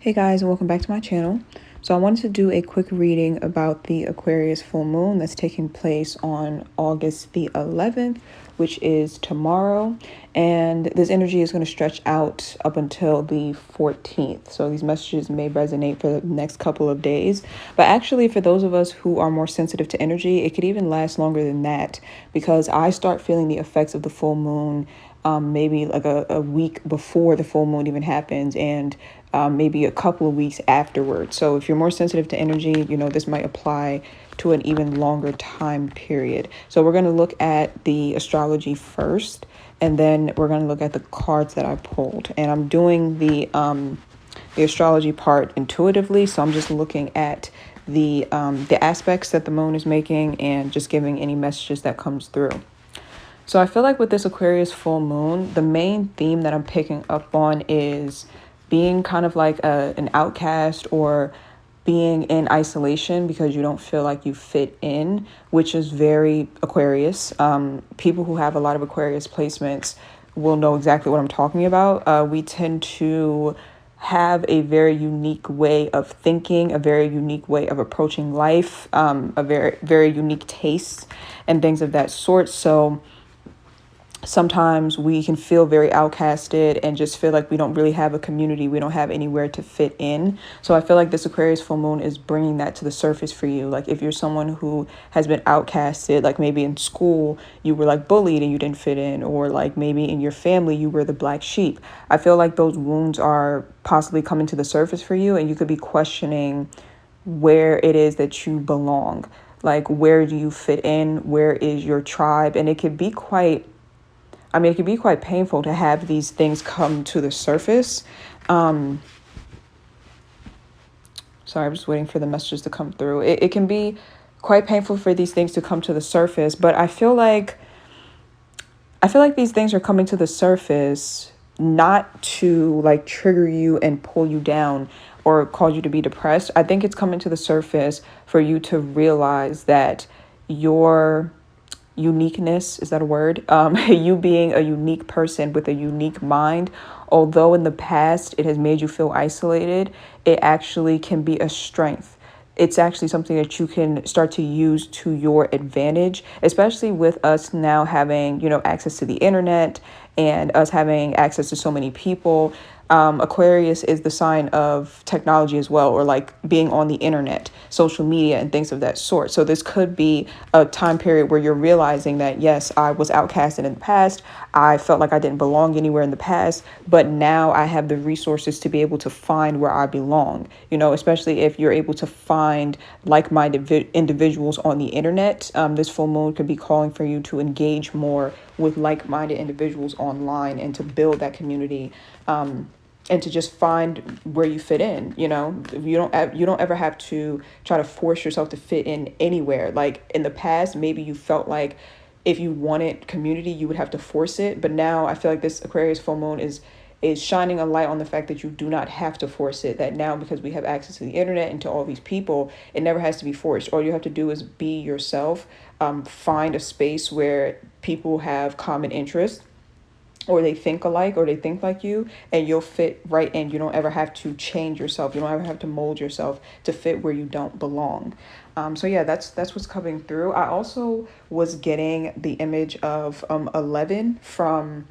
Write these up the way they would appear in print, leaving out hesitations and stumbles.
Hey guys, and welcome back to my channel. So I wanted to do a quick reading about the Aquarius full moon that's taking place on August the 11th, which is tomorrow. And this energy is going to stretch out up until the 14th. So these messages may resonate for the next couple of days. But actually, for those of us who are more sensitive to energy, it could even last longer than that, because I start feeling the effects of the full moon maybe like a week before the full moon even happens, and maybe a couple of weeks afterwards. So if you're more sensitive to energy, this might apply to an even longer time period. So we're going to look at the astrology first, and then we're going to look at the cards that I pulled. And I'm doing the astrology part intuitively, so I'm just looking at the aspects that the moon is making and just giving any messages that comes through. So I feel like with this Aquarius full moon, the main theme that I'm picking up on is being kind of like an outcast, or being in isolation because you don't feel like you fit in, which is very Aquarius. People who have a lot of Aquarius placements will know exactly what I'm talking about. We tend to have a very unique way of thinking, a very unique way of approaching life, a very, very unique taste and things of that sort. So sometimes we can feel very outcasted and just feel like we don't really have a community. We don't have anywhere to fit in. So I feel like this Aquarius full moon is bringing that to the surface for you. Like if you're someone who has been outcasted, like maybe in school you were like bullied and you didn't fit in, or like maybe in your family you were the black sheep. I feel like those wounds are possibly coming to the surface for you, and you could be questioning where it is that you belong. Like, where do you fit in? Where is your tribe? And it could be it can be quite painful to have these things come to the surface. Sorry, I'm just waiting for the messages to come through. It can be quite painful for these things to come to the surface, but I feel like these things are coming to the surface not to like trigger you and pull you down or cause you to be depressed. I think it's coming to the surface for you to realize that your uniqueness, is that a word? You being a unique person with a unique mind, although in the past it has made you feel isolated, it actually can be a strength. It's actually something that you can start to use to your advantage, especially with us now having, access to the internet and us having access to so many people. Aquarius is the sign of technology as well, or like being on the internet, social media, and things of that sort. So this could be a time period where you're realizing that, yes, I was outcasted in the past. I felt like I didn't belong anywhere in the past, but now I have the resources to be able to find where I belong, especially if you're able to find like-minded individuals on the internet. This full moon could be calling for you to engage more with like-minded individuals online and to build that community. And to just find where you fit in. You don't ever have to try to force yourself to fit in anywhere. Like in the past, maybe you felt like if you wanted community, you would have to force it. But now I feel like this Aquarius full moon is shining a light on the fact that you do not have to force it. That now, because we have access to the internet and to all these people, it never has to be forced. All you have to do is be yourself. Find a space where people have common interests, or they think alike, or they think like you, and you'll fit right in. You don't ever have to change yourself. You don't ever have to mold yourself to fit where you don't belong. So yeah, that's what's coming through. I also was getting the image of 11 from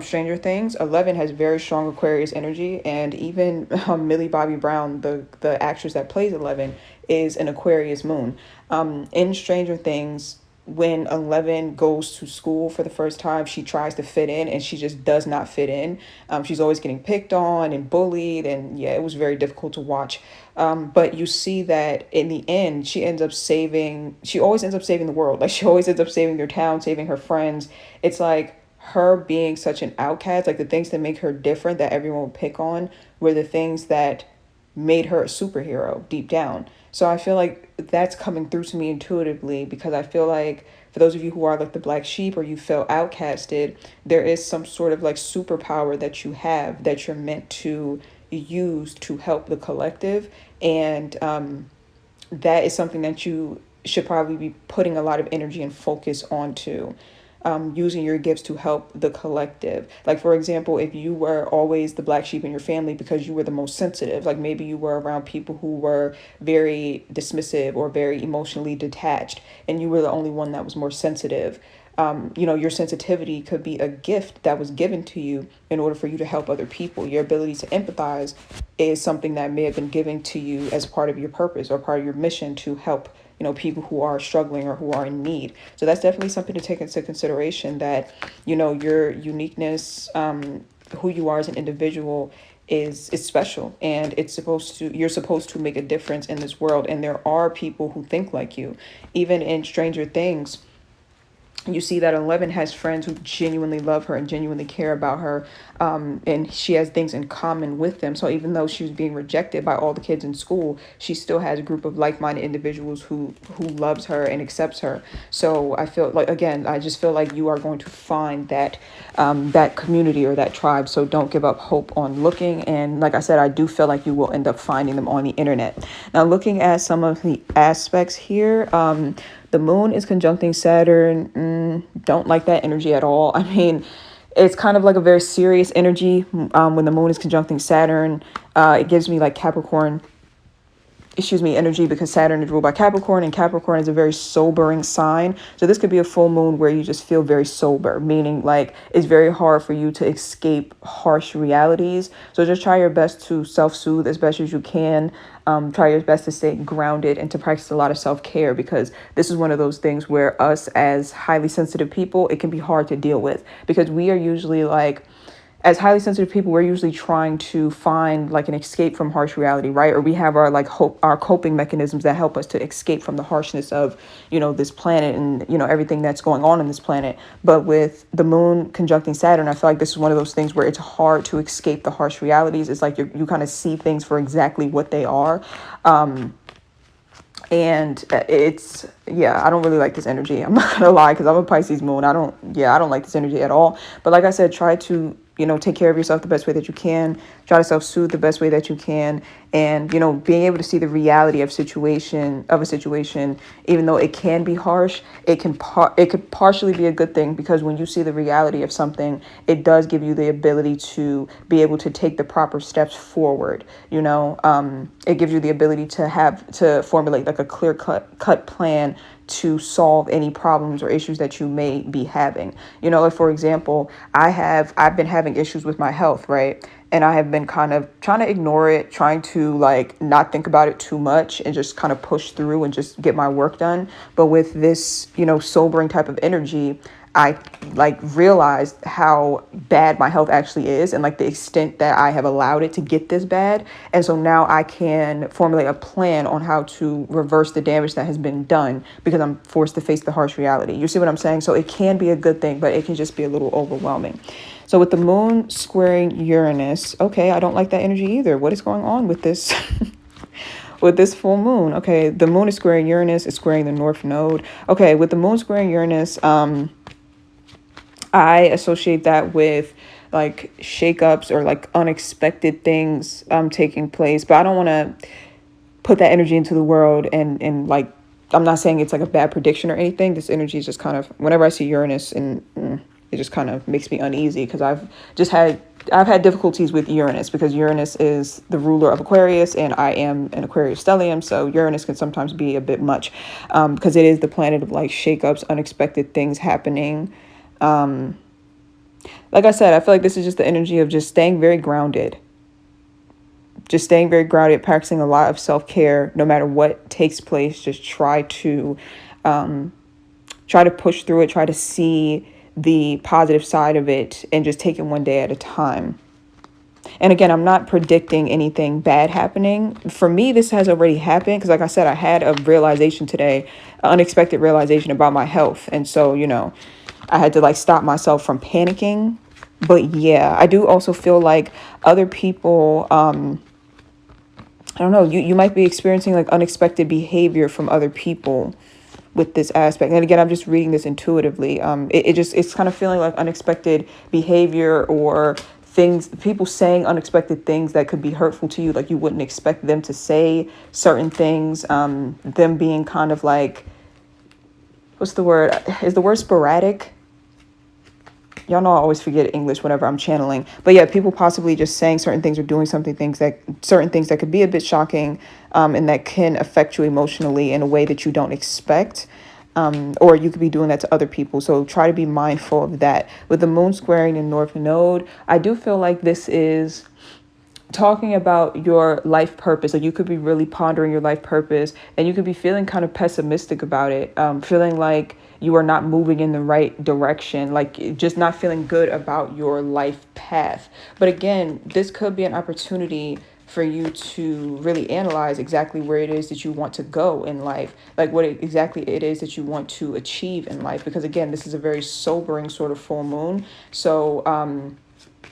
Stranger Things. 11 has very strong Aquarius energy, and even Millie Bobby Brown, the actress that plays 11, is an Aquarius moon. In Stranger Things, when 11 goes to school for the first time, she tries to fit in and she just does not fit in. She's always getting picked on and bullied, and yeah, it was very difficult to watch. But you see that in the end, she always ends up saving the world. Like she always ends up saving their town, saving her friends. It's like her being such an outcast, like the things that make her different that everyone would pick on were the things that made her a superhero deep down. So I feel like that's coming through to me intuitively, because I feel like for those of you who are like the black sheep, or you feel outcasted, there is some sort of like superpower that you have that you're meant to use to help the collective. And that is something that you should probably be putting a lot of energy and focus onto. using your gifts to help the collective. Like, for example, if you were always the black sheep in your family because you were the most sensitive, like maybe you were around people who were very dismissive or very emotionally detached, and you were the only one that was more sensitive. Your sensitivity could be a gift that was given to you in order for you to help other people. Your ability to empathize is something that may have been given to you as part of your purpose or part of your mission to help people who are struggling or who are in need. So that's definitely something to take into consideration, that your uniqueness, who you are as an individual, is special, and you're supposed to make a difference in this world. And there are people who think like you. Even in Stranger Things, you see that 11 has friends who genuinely love her and genuinely care about her, and she has things in common with them. So even though she was being rejected by all the kids in school, she still has a group of like-minded individuals who loves her and accepts her. So I feel like, again, I just feel like you are going to find that that community or that tribe. So don't give up hope on looking. And like I said, I do feel like you will end up finding them on the internet. Now, looking at some of the aspects here, the moon is conjuncting Saturn. Don't like that energy at all. I mean, it's kind of like a very serious energy when the moon is conjuncting Saturn. It gives me like energy, because Saturn is ruled by Capricorn, and Capricorn is a very sobering sign. So this could be a full moon where you just feel very sober, meaning like it's very hard for you to escape harsh realities. So just try your best to self-soothe as best as you can. Try your best to stay grounded and to practice a lot of self-care, because this is one of those things where us as highly sensitive people, it can be hard to deal with, because we are usually like, as highly sensitive people, we're usually trying to find like an escape from harsh reality, right? Or we have our our coping mechanisms that help us to escape from the harshness of, this planet and, everything that's going on in this planet. But with the moon conjuncting Saturn, I feel like this is one of those things where it's hard to escape the harsh realities. It's like you kind of see things for exactly what they are. And I don't really like this energy. I'm not gonna lie, because I'm a Pisces moon. I don't like this energy at all. But like I said, try to, take care of yourself the best way that you can. Try to self-soothe the best way that you can. And, being able to see the reality of a situation, even though it can be harsh, it could partially be a good thing, because when you see the reality of something, it does give you the ability to be able to take the proper steps forward. It gives you the ability to formulate like a clear cut plan to solve any problems or issues that you may be having. Like, for example, I've been having issues with my health, right? And I have been kind of trying to ignore it, trying to like not think about it too much and just kind of push through and just get my work done. But with this, sobering type of energy, I like realized how bad my health actually is, and like the extent that I have allowed it to get this bad. And so now I can formulate a plan on how to reverse the damage that has been done, because I'm forced to face the harsh reality. You see what I'm saying? So it can be a good thing, but it can just be a little overwhelming. So with the moon squaring Uranus, okay, I don't like that energy either. What is going on with this? With this full moon? Okay, the moon is squaring Uranus, it's squaring the North Node. Okay, with the moon squaring Uranus, I associate that with like shakeups or like unexpected things taking place. But I don't want to put that energy into the world and like, I'm not saying it's like a bad prediction or anything. This energy is just kind of, whenever I see Uranus, and it just kind of makes me uneasy, because I've had difficulties with Uranus, because Uranus is the ruler of Aquarius, and I am an Aquarius stellium. So Uranus can sometimes be a bit much, because it is the planet of like shakeups, unexpected things happening. Like I said, I feel like this is just the energy of just staying very grounded. Just staying very grounded, practicing a lot of self-care, no matter what takes place. Just try to push through it, try to see the positive side of it, and just take it one day at a time. And again, I'm not predicting anything bad happening. For me, this has already happened, because like I said, I had a realization today, an unexpected realization about my health. And so, I had to like stop myself from panicking. But yeah, I do also feel like other people, I don't know, you might be experiencing like unexpected behavior from other people with this aspect. And again, I'm just reading this intuitively. It's kind of feeling like unexpected behavior, or people saying unexpected things that could be hurtful to you. Like you wouldn't expect them to say certain things. Them being kind of like, what's the word? Is the word sporadic? y'all know I always forget English whenever I'm channeling. But yeah, people possibly just saying certain things or doing certain things that could be a bit shocking, and that can affect you emotionally in a way that you don't expect. Or you could be doing that to other people. So try to be mindful of that. With the moon squaring in North Node, I do feel like this is talking about your life purpose. Like you could be really pondering your life purpose, and you could be feeling kind of pessimistic about it, feeling like you are not moving in the right direction, like just not feeling good about your life path. But again, this could be an opportunity for you to really analyze exactly where it is that you want to go in life, like exactly it is that you want to achieve in life. Because again, this is a very sobering sort of full moon. So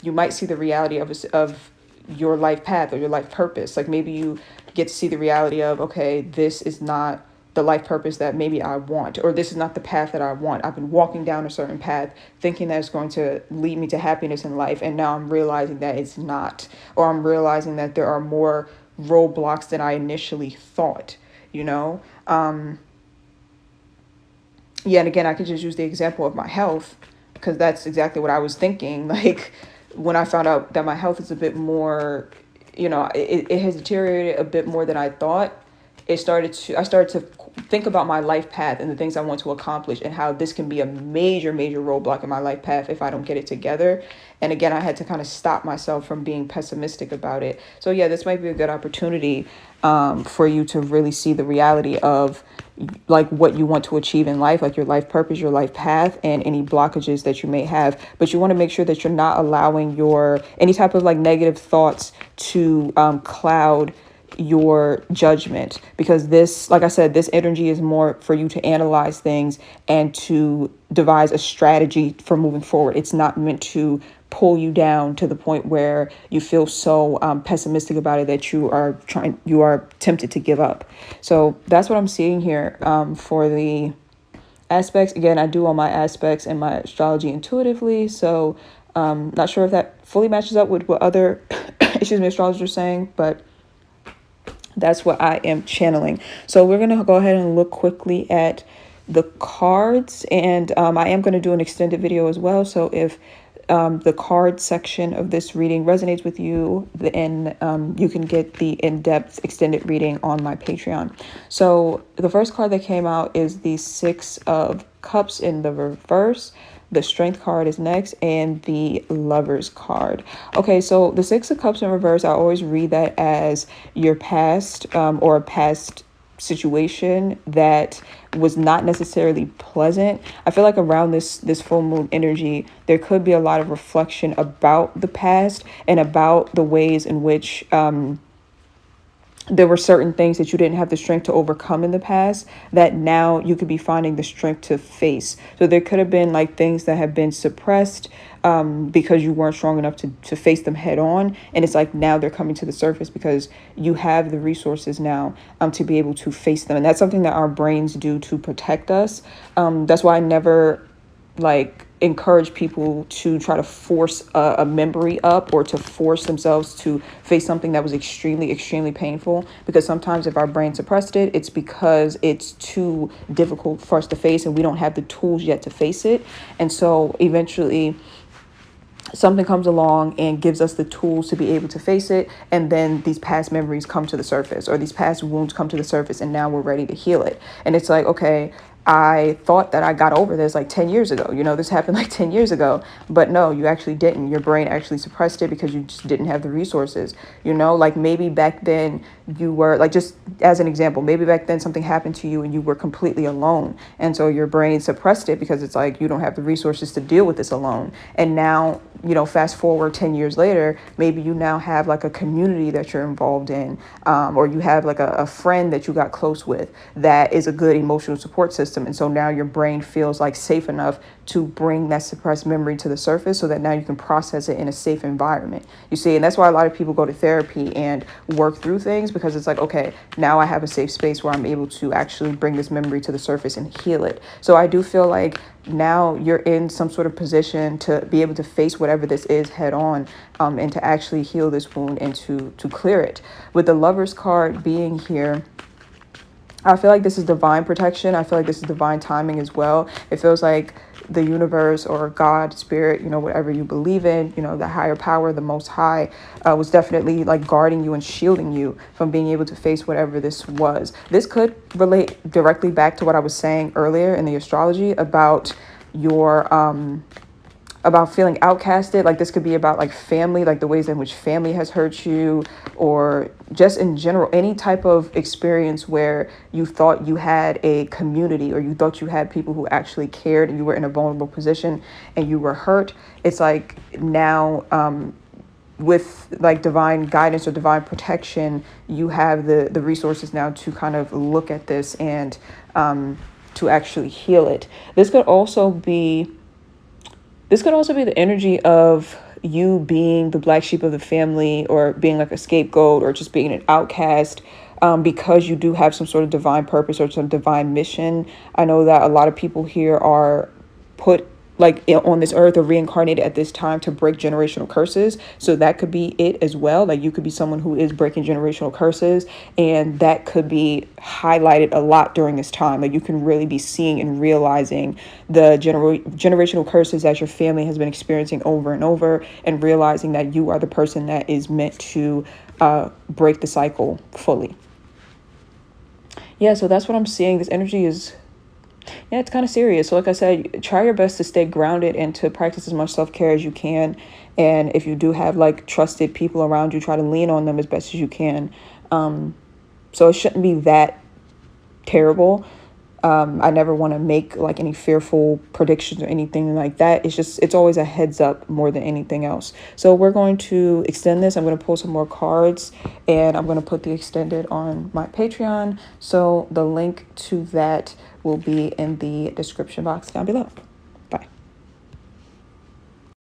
you might see the reality of your life path or your life purpose. Like maybe you get to see the reality of, okay, this is not the life purpose that maybe I want, or this is not the path that I want. I've been walking down a certain path thinking that it's going to lead me to happiness in life, and now I'm realizing that it's not, or I'm realizing that there are more roadblocks than I initially thought, you know? Yeah, and again, I could just use the example of my health, because that's exactly what I was thinking. Like when I found out that my health is a bit more, it has deteriorated a bit more than I thought. I started to think about my life path and the things I want to accomplish, and how this can be a major, major roadblock in my life path if I don't get it together. And again, I had to kind of stop myself from being pessimistic about it. So yeah, this might be a good opportunity for you to really see the reality of like what you want to achieve in life, like your life purpose, your life path, and any blockages that you may have. But you want to make sure that you're not allowing any type of like negative thoughts to cloud your judgment, because this, like I said, this energy is more for you to analyze things and to devise a strategy for moving forward. It's not meant to pull you down to the point where you feel so pessimistic about it that you are tempted to give up. So that's what I'm seeing here for the aspects. Again, I do all my aspects and my astrology intuitively, so not sure if that fully matches up with what other astrologers are saying, but that's what I am channeling. So we're going to go ahead and look quickly at the cards, and I am going to do an extended video as well. So if the card section of this reading resonates with you, then you can get the in-depth extended reading on my Patreon. So the first card that came out is the Six of Cups in the reverse. The Strength card is next, and the Lovers card. Okay, so the Six of Cups in reverse, I always read that as your past or a past situation that was not necessarily pleasant. I feel like around this full moon energy, there could be a lot of reflection about the past and about the ways in which there were certain things that you didn't have the strength to overcome in the past that now you could be finding the strength to face. So there could have been like things that have been suppressed because you weren't strong enough to face them head on. And it's like now they're coming to the surface because you have the resources now to be able to face them. And that's something that our brains do to protect us. That's why I never encourage people to try to force a memory up or to force themselves to face something that was extremely, extremely painful. Because sometimes if our brain suppressed it, it's because it's too difficult for us to face and we don't have the tools yet to face it. And so eventually something comes along and gives us the tools to be able to face it. And then these past memories come to the surface, or these past wounds come to the surface, and now we're ready to heal it. And it's like, okay, I thought that I got over this like 10 years ago. This happened like 10 years ago. But no, you actually didn't. Your brain actually suppressed it because you just didn't have the resources. Like maybe back then you were like, just as an example, maybe back then something happened to you and you were completely alone. And so your brain suppressed it because it's like you don't have the resources to deal with this alone. And now, fast forward 10 years later, maybe you now have like a community that you're involved in, or you have like a friend that you got close with that is a good emotional support system. And so now your brain feels like safe enough to bring that suppressed memory to the surface so that now you can process it in a safe environment. You see, and that's why a lot of people go to therapy and work through things, because it's like, okay, now I have a safe space where I'm able to actually bring this memory to the surface and heal it. So I do feel like now you're in some sort of position to be able to face whatever this is head on, and to actually heal this wound and to clear it. With the Lovers card being here, I feel like this is divine protection. I feel like this is divine timing as well. It feels like, the universe or God, spirit, whatever you believe in, the higher power, the most high, was definitely like guarding you and shielding you from being able to face whatever this was. This could relate directly back to what I was saying earlier in the astrology your about feeling outcasted. Like this could be about like family, like the ways in which family has hurt you, or just in general, any type of experience where you thought you had a community or you thought you had people who actually cared and you were in a vulnerable position and you were hurt. It's like now, with like divine guidance or divine protection, you have the resources now to kind of look at this and to actually heal it. This could also be the energy of you being the black sheep of the family, or being like a scapegoat, or just being an outcast, because you do have some sort of divine purpose or some divine mission. I know that a lot of people here are put like on this earth or reincarnated at this time to break generational curses. So that could be it as well. Like you could be someone who is breaking generational curses, and that could be highlighted a lot during this time. Like you can really be seeing and realizing the generational curses that your family has been experiencing over and over, and realizing that you are the person that is meant to break the cycle fully. Yeah, so that's what I'm seeing. This energy is, yeah, it's kind of serious. So like I said, try your best to stay grounded and to practice as much self-care as you can. And if you do have like trusted people around you, try to lean on them as best as you can. So it shouldn't be that terrible. I never want to make like any fearful predictions or anything like that. It's always a heads up more than anything else. So we're going to extend this. I'm going to pull some more cards, and I'm going to put the extended on my Patreon. So the link to that will be in the description box down below.